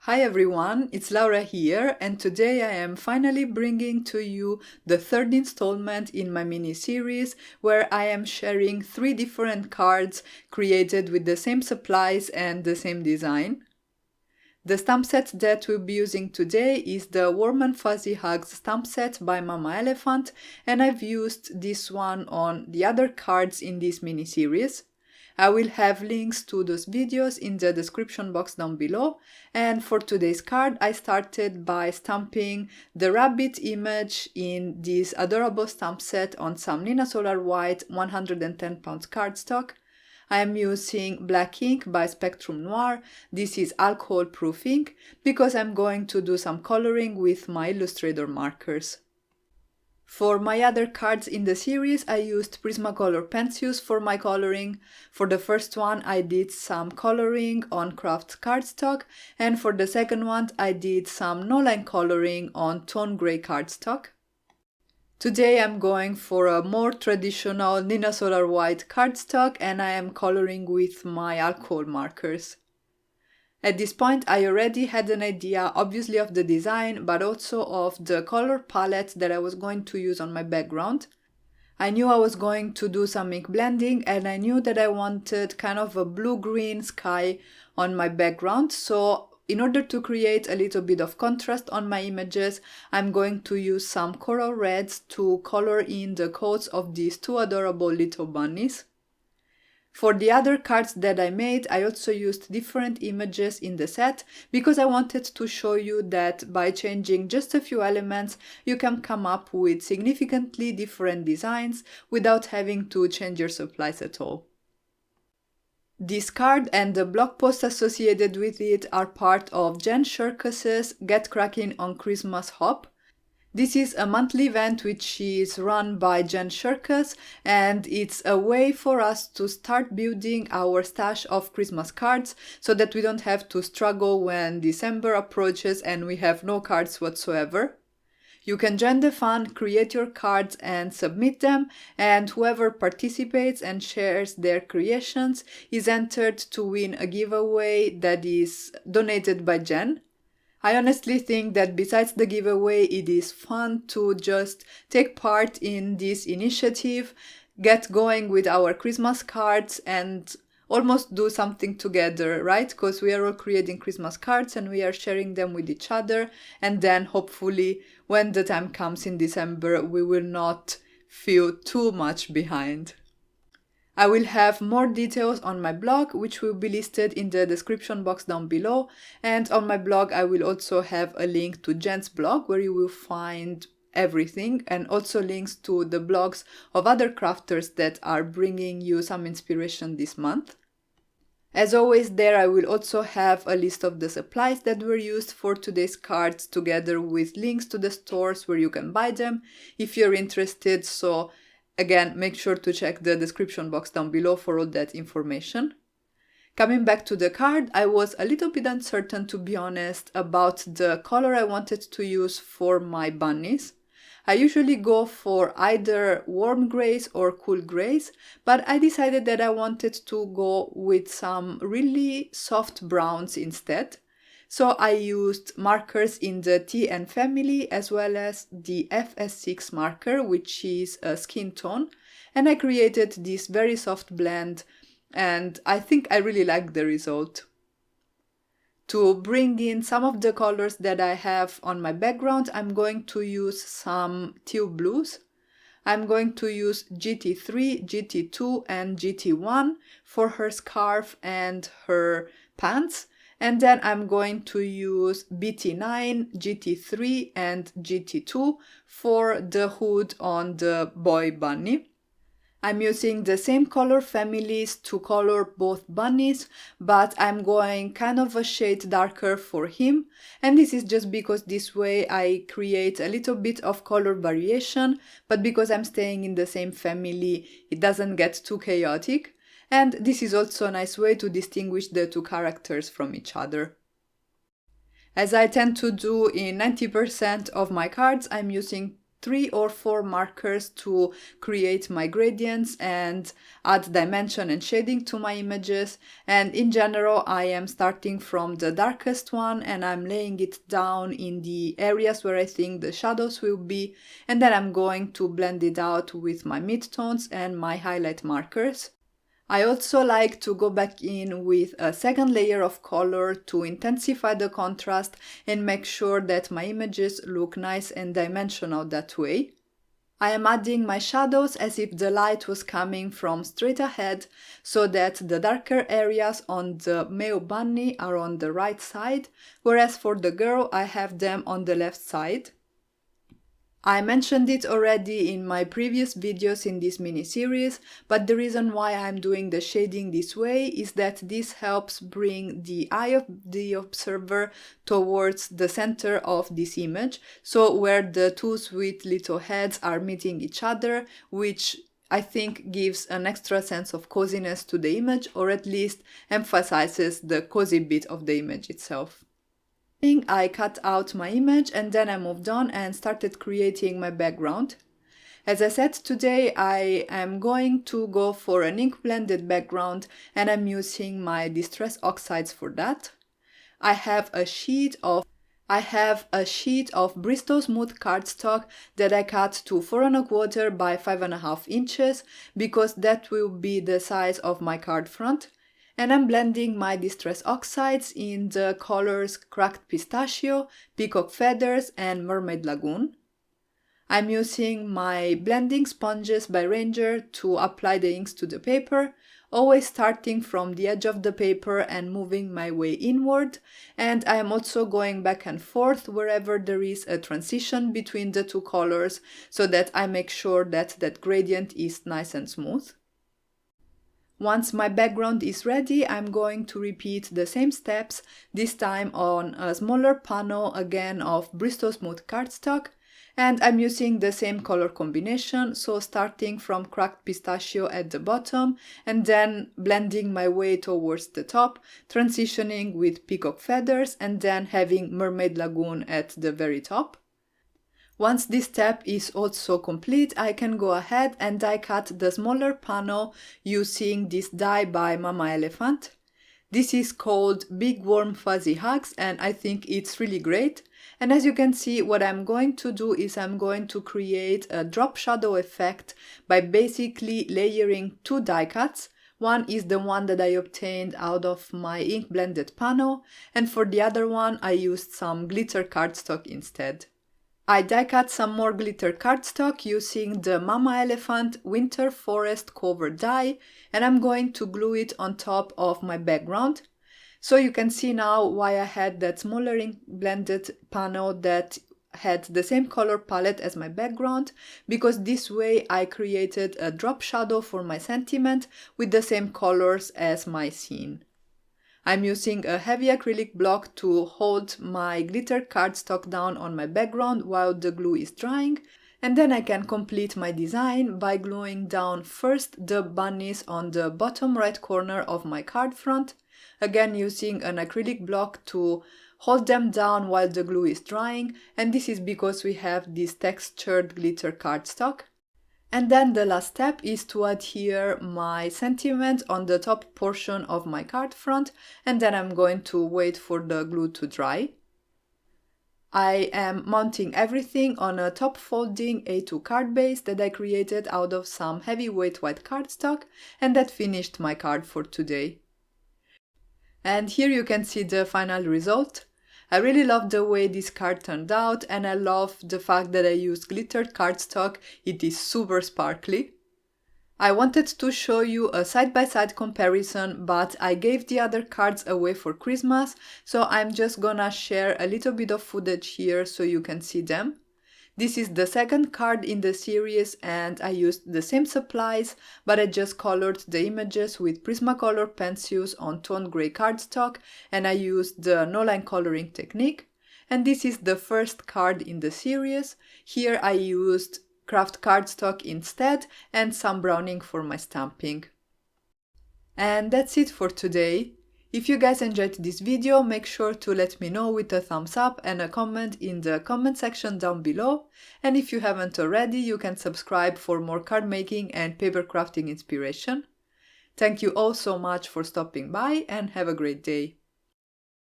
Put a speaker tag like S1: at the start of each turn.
S1: Hi everyone, it's Laura here, and today I am finally bringing to you the third installment in my mini-series where I am sharing 3 different cards created with the same supplies and the same design. The stamp set that we'll be using today is the Warm and Fuzzy Hugs stamp set by Mama Elephant, and I've used this one on the other cards in this mini-series. I will have links to those videos in the description box down below, and for today's card I started by stamping the rabbit image in this adorable stamp set on some Neenah Solar White 110 pounds cardstock. I am using black ink by Spectrum Noir. This is alcohol-proof ink because I'm going to do some coloring with my Illustrator markers. For my other cards in the series, I used Prismacolor pencils for my coloring. For the first one, I did some coloring on craft cardstock, and for the second one, I did some no-line coloring on tone grey cardstock. Today I'm going for a more traditional Neenah Solar White cardstock, and I am coloring with my alcohol markers. At this point I already had an idea, obviously, of the design, but also of the color palette that I was going to use on my background. I knew I was going to do some ink blending, and I knew that I wanted kind of a blue-green sky on my background, so in order to create a little bit of contrast on my images, I'm going to use some coral reds to color in the coats of these 2 adorable little bunnies. For the other cards that I made, I also used different images in the set because I wanted to show you that by changing just a few elements, you can come up with significantly different designs without having to change your supplies at all. This card and the blog post associated with it are part of Jen Shirkus's Get Cracking on Christmas Hop. This is a monthly event which is run by Jen Shirkus, and it's a way for us to start building our stash of Christmas cards so that we don't have to struggle when December approaches and we have no cards whatsoever. You can join the fun, create your cards and submit them, and whoever participates and shares their creations is entered to win a giveaway that is donated by Jen. I honestly think that besides the giveaway, it is fun to just take part in this initiative, get going with our Christmas cards and almost do something together, right? Because we are all creating Christmas cards and we are sharing them with each other, and then hopefully when the time comes in December, we will not feel too much behind. I will have more details on my blog, which will be listed in the description box down below, and on my blog I will also have a link to Jen's blog where you will find everything, and also links to the blogs of other crafters that are bringing you some inspiration this month. As always, there I will also have a list of the supplies that were used for today's cards, together with links to the stores where you can buy them if you're interested, so again, make sure to check the description box down below for all that information. Coming back to the card, I was a little bit uncertain, to be honest, about the color I wanted to use for my bunnies. I usually go for either warm grays or cool grays, but I decided that I wanted to go with some really soft browns instead. So I used markers in the TN family as well as the FS6 marker, which is a skin tone, and I created this very soft blend, and I think I really like the result. To bring in some of the colors that I have on my background, I'm going to use some teal blues. I'm going to use GT3, GT2 and GT1 for her scarf and her pants. And then I'm going to use BT9, GT3 and GT2 for the hood on the boy bunny. I'm using the same color families to color both bunnies, but I'm going kind of a shade darker for him, and this is just because this way I create a little bit of color variation, but because I'm staying in the same family, it doesn't get too chaotic, and this is also a nice way to distinguish the 2 characters from each other. As I tend to do in 90% of my cards, I'm using 3 or 4 markers to create my gradients and add dimension and shading to my images. And in general, I am starting from the darkest one and I'm laying it down in the areas where I think the shadows will be, and then I'm going to blend it out with my midtones and my highlight markers. I also like to go back in with a second layer of color to intensify the contrast and make sure that my images look nice and dimensional that way. I am adding my shadows as if the light was coming from straight ahead, so that the darker areas on the male bunny are on the right side, whereas for the girl I have them on the left side. I mentioned it already in my previous videos in this mini-series, but the reason why I'm doing the shading this way is that this helps bring the eye of the observer towards the center of this image, so where the two sweet little heads are meeting each other, which I think gives an extra sense of coziness to the image, or at least emphasizes the cozy bit of the image itself. I cut out my image and then I moved on and started creating my background. As I said, today I am going to go for an ink blended background and I'm using my Distress Oxides for that. I have a sheet of Bristol Smooth cardstock that I cut to 4 1/4 by 5.5 inches because that will be the size of my card front. And I'm blending my Distress Oxides in the colors Cracked Pistachio, Peacock Feathers and Mermaid Lagoon. I'm using my blending sponges by Ranger to apply the inks to the paper, always starting from the edge of the paper and moving my way inward, and I am also going back and forth wherever there is a transition between the two colors so that I make sure that that gradient is nice and smooth. Once my background is ready, I'm going to repeat the same steps, this time on a smaller panel again of Bristol Smooth cardstock, and I'm using the same color combination, so starting from Cracked Pistachio at the bottom and then blending my way towards the top, transitioning with Peacock Feathers and then having Mermaid Lagoon at the very top. Once this step is also complete, I can go ahead and die cut the smaller panel using this die by Mama Elephant. This is called Big Warm Fuzzy Hugs and I think it's really great. And as you can see, what I'm going to do is I'm going to create a drop shadow effect by basically layering 2 die cuts. One is the one that I obtained out of my ink blended panel, and for the other one I used some glitter cardstock instead. I die cut some more glitter cardstock using the Mama Elephant Winter Forest cover die, and I'm going to glue it on top of my background. So you can see now why I had that smaller ink blended panel that had the same color palette as my background, because this way I created a drop shadow for my sentiment with the same colors as my scene. I'm using a heavy acrylic block to hold my glitter cardstock down on my background while the glue is drying, and then I can complete my design by gluing down first the bunnies on the bottom right corner of my card front, again using an acrylic block to hold them down while the glue is drying, and this is because we have this textured glitter cardstock. And then the last step is to adhere my sentiment on the top portion of my card front, and then I'm going to wait for the glue to dry. I am mounting everything on a top folding A2 card base that I created out of some heavyweight white cardstock, and that finished my card for today. And here you can see the final result. I really love the way this card turned out, and I love the fact that I used glittered cardstock. It is super sparkly. I wanted to show you a side-by-side comparison, but I gave the other cards away for Christmas, so I'm just gonna share a little bit of footage here so you can see them. This is the second card in the series and I used the same supplies, but I just colored the images with Prismacolor pencils on tone grey cardstock, and I used the no-line coloring technique. And this is the first card in the series. Here I used craft cardstock instead and some browning for my stamping. And that's it for today. If you guys enjoyed this video, make sure to let me know with a thumbs up and a comment in the comment section down below. And if you haven't already, you can subscribe for more card making and paper crafting inspiration. Thank you all so much for stopping by and have a great day.